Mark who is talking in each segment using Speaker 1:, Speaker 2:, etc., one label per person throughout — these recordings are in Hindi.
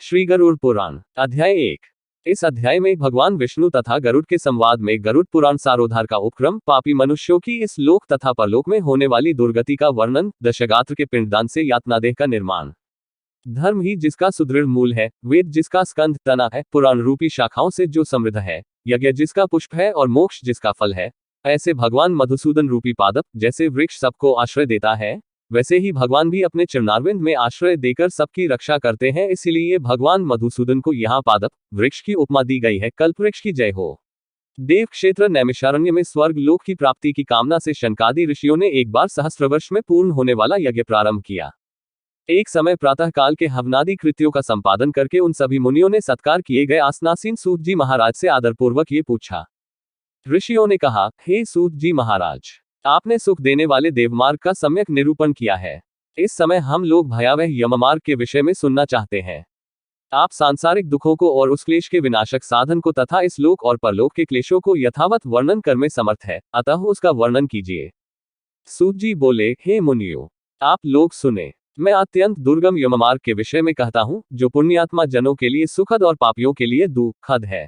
Speaker 1: श्री गरुड़ पुराण अध्याय 1। इस अध्याय में भगवान विष्णु तथा गरुड़ के संवाद में गरुड़ पुराण सारोद्धार का उपक्रम, पापी मनुष्यों की इस लोक तथा परलोक में होने वाली दुर्गति का वर्णन, दशगात्र के पिंडदान से यातनादेह का निर्माण, धर्म ही जिसका सुदृढ़ मूल है, वेद जिसका स्कंध तना है, पुराण रूपी शाखाओं से जो समृद्ध है, यज्ञ जिसका पुष्प है और मोक्ष जिसका फल है, ऐसे भगवान मधुसूदन रूपी पादप जैसे वृक्ष सबको आश्रय देता है, वैसे ही भगवान भी अपने चरणारविंद में आश्रय देकर सबकी रक्षा करते हैं। इसीलिए भगवान मधुसूदन को यहाँ पादप वृक्ष की उपमा दी गई है। कल्पवृक्ष की जय हो। देव क्षेत्र नैमिषारण्य में स्वर्ग लोक की प्राप्ति की कामना से शनकादि ऋषियों ने एक बार सहस्त्रवर्ष में पूर्ण होने वाला यज्ञ प्रारंभ किया। एक समय प्रातः काल के हवनादि कृत्यों का संपादन करके उन सभी मुनियों ने सत्कार किए गए आसनासीन सूत जी महाराज से आदरपूर्वक ये पूछा। ऋषियों ने कहा, हे सूत जी महाराज, आपने सुख देने वाले देवमार्ग का सम्यक निरूपण किया है। इस समय हम लोग भयावह यममार्ग के विषय में सुनना चाहते हैं। आप सांसारिक दुखों को और उस क्लेश के विनाशक साधन को तथा इस लोक और परलोक के क्लेशों को यथावत वर्णन कर में समर्थ है, अतः उसका वर्णन कीजिए। सूत जी बोले, हे मुनियों, आप लोग सुने। मैं अत्यंत दुर्गम यममार्ग के विषय में कहता हूं, जो पुण्यात्मा जनों के लिए सुखद और पापियों के लिए दुखद है।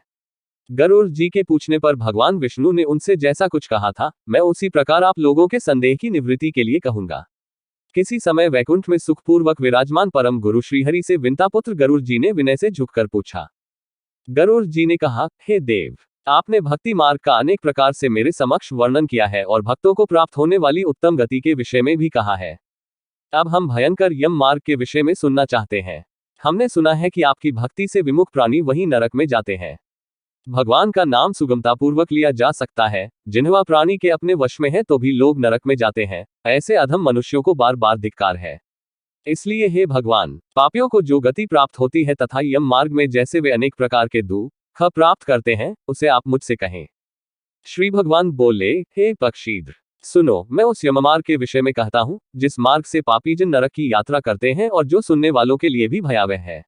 Speaker 1: गरुड़ जी के पूछने पर भगवान विष्णु ने उनसे जैसा कुछ कहा था, मैं उसी प्रकार आप लोगों के संदेह की निवृत्ति के लिए कहूंगा। किसी समय वैकुंठ में सुखपूर्वक विराजमान परम गुरु श्रीहरि से विंतापुत्र गरुड़ जी ने विनय से झुककर पूछा। गरुड़ जी ने कहा, हे देव, आपने भक्ति मार्ग का अनेक प्रकार से मेरे समक्ष वर्णन किया है और भक्तों को प्राप्त होने वाली उत्तम गति के विषय में भी कहा है। अब हम भयंकर यम मार्ग के विषय में सुनना चाहते हैं। हमने सुना है कि आपकी भक्ति से विमुख प्राणी वही नरक में जाते हैं। भगवान का नाम सुगमतापूर्वक लिया जा सकता है, जिन्हवा प्राणी के अपने वश में है तो भी लोग नरक में जाते हैं। ऐसे अधम मनुष्यों को बार बार धिक्कार है। इसलिए हे भगवान, पापियों को जो गति प्राप्त होती है तथा यम मार्ग में जैसे वे अनेक प्रकार के दुख प्राप्त करते हैं, उसे आप मुझसे कहें। श्री भगवान बोले, हे पक्षीद्र, सुनो, मैं उस यममार्ग के विषय में कहता हूं, जिस मार्ग से पापीजन नरक की यात्रा करते हैं और जो सुनने वालों के लिए भी भयावह है।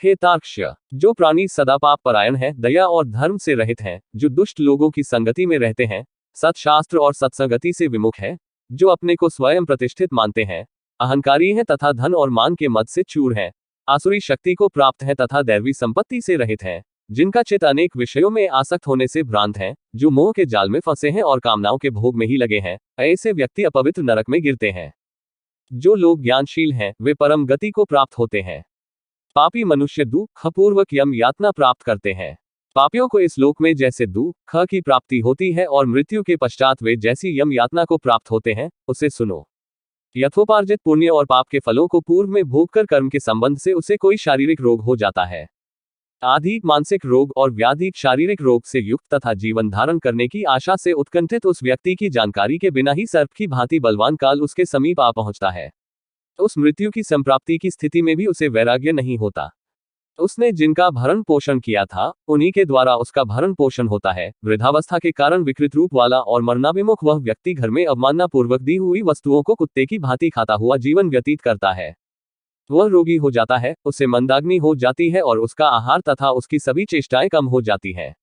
Speaker 1: हे तार्क्ष्य, जो प्राणी सदा पाप परायण है, दया और धर्म से रहित हैं, जो दुष्ट लोगों की संगति में रहते हैं, सत्शास्त्र और सत्संगति से विमुख है, जो अपने को स्वयं प्रतिष्ठित मानते हैं, अहंकारी हैं तथा धन और मान के मद से चूर हैं, आसुरी शक्ति को प्राप्त हैं तथा दैवी संपत्ति से रहित हैं, जिनका चित्त अनेक विषयों में आसक्त होने से भ्रांत है, जो मोह के जाल में फंसे हैं और कामनाओं के भोग में ही लगे हैं, ऐसे व्यक्ति अपवित्र नरक में गिरते हैं। जो लोग ज्ञानशील हैं, वे परम गति को प्राप्त होते हैं। पापी मनुष्य दुखपूर्वक यम यातना प्राप्त करते हैं। पापियों को इस लोक में जैसे दुख की प्राप्ति होती है और मृत्यु के पश्चात वे जैसी यम यातना को प्राप्त होते हैं, उसे सुनो। यथोपार्जित पुण्य और पाप के फलों को पूर्व में भोगकर कर्म के संबंध से उसे कोई शारीरिक रोग हो जाता है। आधिक मानसिक रोग और व्याधिक शारीरिक रोग से युक्त तथा जीवन धारण करने की आशा से उत्कंठित उस व्यक्ति की जानकारी के बिना ही सर्प की भांति बलवान काल उसके समीप आ पहुंचता है। उस मृत्यु की संप्राप्ति की स्थिति में भी उसे वैराग्य नहीं होता। उसने जिनका भरण पोषण किया था, उन्हीं के द्वारा उसका भरण पोषण होता है। वृद्धावस्था के कारण विकृत रूप वाला और मरणाभिमुख वह व्यक्ति घर में अवमानना पूर्वक दी हुई वस्तुओं को कुत्ते की भांति खाता हुआ जीवन व्यतीत करता है। वह रोगी हो जाता है, उसे मंदाग्नि हो जाती है और उसका आहार तथा उसकी सभी चेष्टाएं कम हो जाती हैं।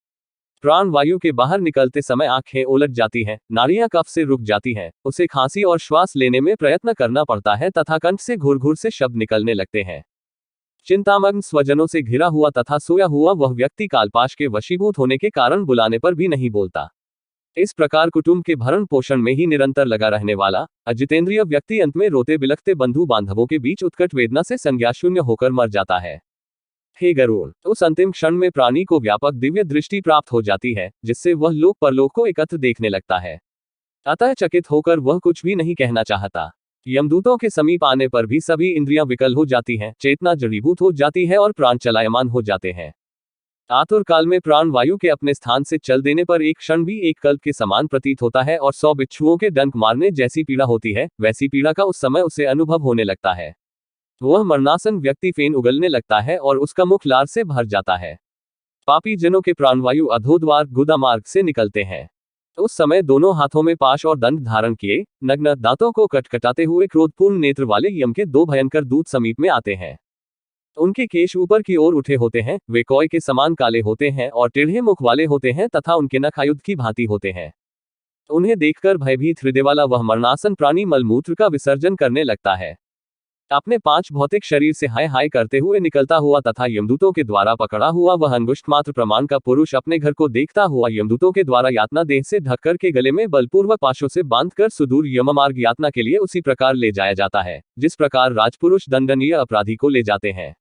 Speaker 1: प्राण वायु के बाहर निकलते समय आंखें उलट जाती हैं, नाड़ियां कफ से रुक जाती हैं, उसे खांसी और श्वास लेने में प्रयत्न करना पड़ता है तथा कंठ से घुर घुर से शब्द निकलने लगते हैं। चिंतामग्न स्वजनों से घिरा हुआ तथा सोया हुआ वह व्यक्ति कालपाश के वशीभूत होने के कारण बुलाने पर भी नहीं बोलता। इस प्रकार कुटुंब के भरण पोषण में ही निरंतर लगा रहने वाला अजितेंद्रिय व्यक्ति अंत में रोते बिलखते बंधु बांधवों के बीच उत्कट वेदना से संज्ञाशून्य होकर मर जाता है। हे गरुड़, उस अंतिम क्षण में प्राणी को व्यापक दिव्य दृष्टि प्राप्त हो जाती है, जिससे वह लोक परलोक को एकत्र देखने लगता है। अतः चकित होकर वह कुछ भी नहीं कहना चाहता। यमदूतों के समीप आने पर भी सभी इंद्रियां विकल हो जाती हैं, चेतना जड़ीभूत हो जाती है और प्राण चलायमान हो जाते हैं। आतुर काल में प्राण वायु के अपने स्थान से चल देने पर एक क्षण भी एक कल्प के समान प्रतीत होता है और 100 बिच्छुओं के डंक मारने जैसी पीड़ा होती है, वैसी पीड़ा का उस समय उसे अनुभव होने लगता है। वह मरणासन व्यक्ति फेन उगलने लगता है और उसका मुख लार से भर जाता है। पापी जनों के प्राणवायु अधोद्वार गुदा मार्ग से निकलते हैं। उस समय दोनों हाथों में पाश और दंड धारण किए, नग्न दांतों को कटकटाते हुए क्रोधपूर्ण नेत्र वाले यम के 2 भयंकर दूत समीप में आते हैं। उनके केश ऊपर की ओर उठे होते हैं, वे कौए के समान काले होते हैं और टेढ़े मुख वाले होते हैं तथा उनके नख आयुध की भांति होते हैं। उन्हें देखकर भयभीत हृदय वाला वह मरणासन प्राणी मलमूत्र का विसर्जन करने लगता है। अपने 5 भौतिक शरीर से हाय हाय करते हुए निकलता हुआ तथा यमदूतों के द्वारा पकड़ा हुआ वह अंगुष्ठ मात्र प्रमाण का पुरुष अपने घर को देखता हुआ यमदूतों के द्वारा यातना देह से ढककर के गले में बलपूर्वक पाशों से बांधकर सुदूर यममार्ग यातना के लिए उसी प्रकार ले जाया जाता है जिस प्रकार राजपुरुष दंडनीय अपराधी को ले जाते हैं।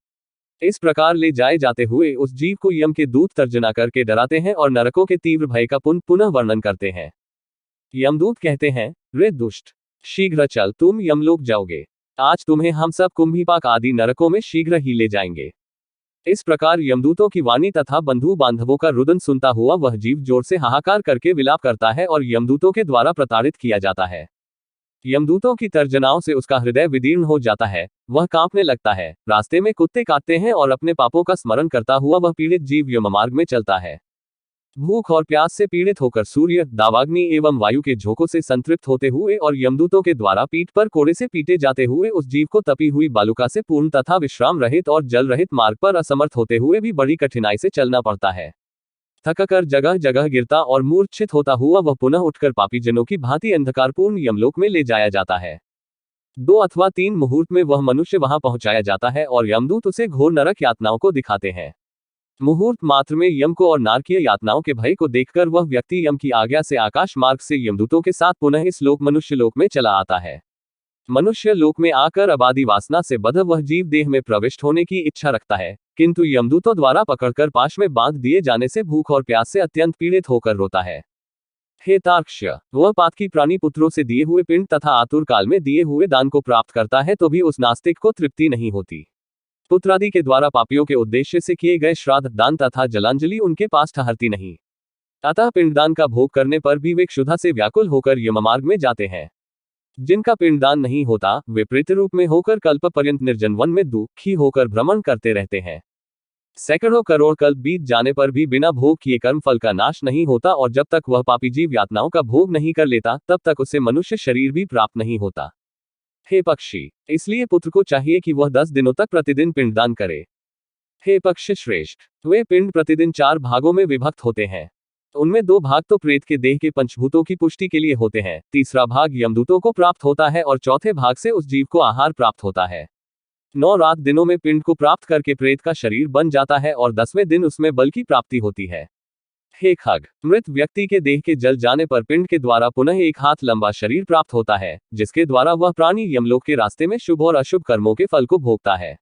Speaker 1: इस प्रकार ले जाए जाते हुए उस जीव को यम के दूत तर्जना करके डराते हैं और नरकों के तीव्र भय का पुनः वर्णन करते हैं। यमदूत कहते हैं, रे दुष्ट, शीघ्र चल, तुम यमलोक जाओगे। आज तुम्हें हम सब कुंभीपाक आदि नरकों में शीघ्र ही ले जाएंगे। इस प्रकार यमदूतों की वाणी तथा बंधु बांधवों का रुदन सुनता हुआ वह जीव जोर से हाहाकार करके विलाप करता है और यमदूतों के द्वारा प्रताड़ित किया जाता है। यमदूतों की तर्जनाओं से उसका हृदय विदीर्ण हो जाता है, वह कांपने लगता है, रास्ते में कुत्ते काटते हैं और अपने पापों का स्मरण करता हुआ वह पीड़ित जीव यममार्ग में चलता है। भूख और प्यास से पीड़ित होकर सूर्य, दावाग्नि एवं वायु के झोंकों से संतृप्त होते हुए और यमदूतों के द्वारा पीठ पर कोड़े से पीटे जाते हुए उस जीव को तपी हुई बालुका से पूर्ण तथा विश्राम रहित और जल रहित मार्ग पर असमर्थ होते हुए भी बड़ी कठिनाई से चलना पड़ता है। थककर जगह जगह गिरता और मूर्छित होता हुआ वह पुनः उठकर पापी जनों की भांति अंधकारपूर्ण यमलोक में ले जाया जाता है। 2 अथवा 3 मुहूर्त में वह मनुष्य वहां पहुंचाया जाता है और यमदूत उसे घोर नरक यातनाओं को दिखाते हैं। मुहूर्त मात्र में यम को और नारकीय यातनाओं के भय को देखकर वह व्यक्ति यम की आज्ञा से आकाश मार्ग से यमदूतों के साथ पुनः इस लोक मनुष्य लोक में चला आता है। मनुष्य लोक में आकर आबादी वासना से बद्ध वह जीव देह में प्रविष्ट होने की इच्छा रखता है, किंतु यमदूतों द्वारा पकड़कर पाश में बांध दिए जाने से भूख और प्यास से अत्यंत पीड़ित होकर रोता है। हे तार्क्ष्य, वह पातकी प्राणी पुत्रों से दिए हुए पिंड तथा आतुर काल में दिए हुए दान को प्राप्त करता है तो भी उस नास्तिक को तृप्ति नहीं होती। पुत्रादि के द्वारा पापियों के उद्देश्य से किए गए श्राद्ध, दान तथा जलांजलि उनके पास ठहरती नहीं। अतः पिंडदान का भोग करने पर भी वे क्षुधा से व्याकुल होकर यममार्ग में जाते हैं। जिनका पिंडदान नहीं होता वे प्रेत रूप में होकर कल्प पर्यंत निर्जन वन में दुखी होकर भ्रमण करते रहते हैं। सैकड़ों करोड़ कल्प बीत जाने पर भी बिना भोग किए कर्म फल का नाश नहीं होता और जब तक वह पापी जीव यातनाओं का भोग नहीं कर लेता तब तक उसे मनुष्य शरीर भी प्राप्त नहीं होता। हे पक्षी, इसलिए पुत्र को चाहिए कि वह 10 दिनों तक प्रतिदिन पिंडदान करे। हे पक्षी श्रेष्ठ, वे पिंड प्रतिदिन 4 भागों में विभक्त होते हैं। उनमें 2 भाग तो प्रेत के देह के पंचभूतों की पुष्टि के लिए होते हैं, तीसरा भाग यमदूतों को प्राप्त होता है और चौथे भाग से उस जीव को आहार प्राप्त होता है। 9 रात दिनों में पिंड को प्राप्त करके प्रेत का शरीर बन जाता है और 10वें दिन उसमें बल की प्राप्ति होती है। हे खग, मृत व्यक्ति के देह के जल जाने पर पिंड के द्वारा पुनः 1 हाथ लंबा शरीर प्राप्त होता है, जिसके द्वारा वह प्राणी यमलोक के रास्ते में शुभ और अशुभ कर्मों के फल को भोगता है।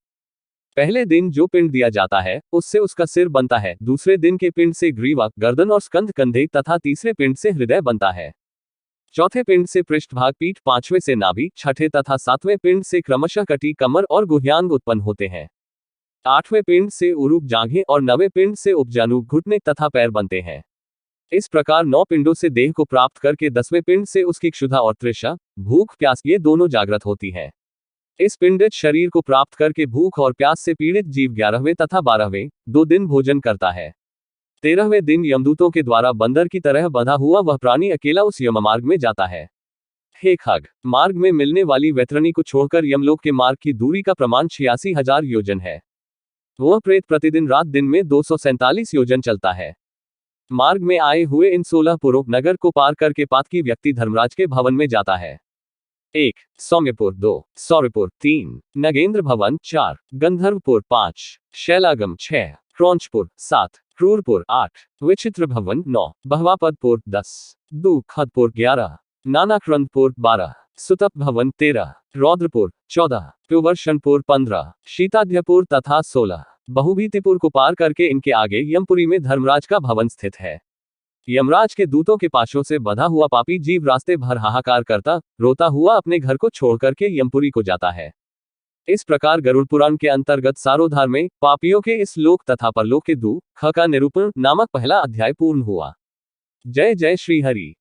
Speaker 1: पहले दिन जो पिंड दिया जाता है उससे उसका सिर बनता है, दूसरे दिन के पिंड से ग्रीवा, गर्दन और स्कंध कंधे तथा तीसरे पिंड से हृदय बनता है। चौथे पिंड से पृष्ठभाग पीठ, 5वें से नाभि, छठे तथा 7वें पिंड से क्रमशः कटी, कमर और गुह्यांग उत्पन्न होते हैं। 8वें पिंड से उरुक, जांघें और 9वें पिंड से उपजानु, घुटने तथा पैर बनते हैं। इस प्रकार 9 पिंडों से देह को प्राप्त करके 10वें पिंड से उसकी क्षुधा और तृषा, भूख प्यास ये दोनों जागृत होती है। इस पिंडित शरीर को प्राप्त करके भूख और प्यास से पीड़ित जीव 11वें तथा 12वें 2 दिन भोजन करता है। 13वें दिन यमदूतों के द्वारा बंदर की तरह बंधा हुआ वह प्राणी अकेला उस यममार्ग में जाता है। हे खग, मार्ग में मिलने वाली वैतरणी को छोड़कर यमलोक के मार्ग की दूरी का प्रमाण 86,000 योजन है। वह प्रेत प्रतिदिन रात दिन में 247 योजन चलता है। मार्ग में आए हुए इन 16 पुरों नगर को पार करके पातकी व्यक्ति धर्मराज के भवन में जाता है। 1. सौम्यपुर 2. सौरपुर 3. नगेंद्र भवन 4. गंधर्वपुर 5. शैलागम 6. क्रौंचपुर 7. क्रूरपुर 8. विचित्र भवन 9. बहवापदपुर 10. दुखदपुर 11. नानाक्रंदपुर 12. सुतप भवन 13. रौद्रपुर 14. प्युवर्षणपुर 15. शीताध्यपुर तथा 16. बहुभीतिपुर को पार करके इनके आगे यमपुरी में धर्मराज का भवन स्थित है। यमराज के दूतों के पाशों से बंधा हुआ पापी जीव रास्ते भर हाहाकार करता रोता हुआ अपने घर को छोड़ करके यमपुरी को जाता है। इस प्रकार गरुड़ पुराण के अंतर्गत सारोद्धार में पापियों के इस लोक तथा परलोक के दुख का निरूपण नामक पहला अध्याय पूर्ण हुआ। जय जय श्री हरि।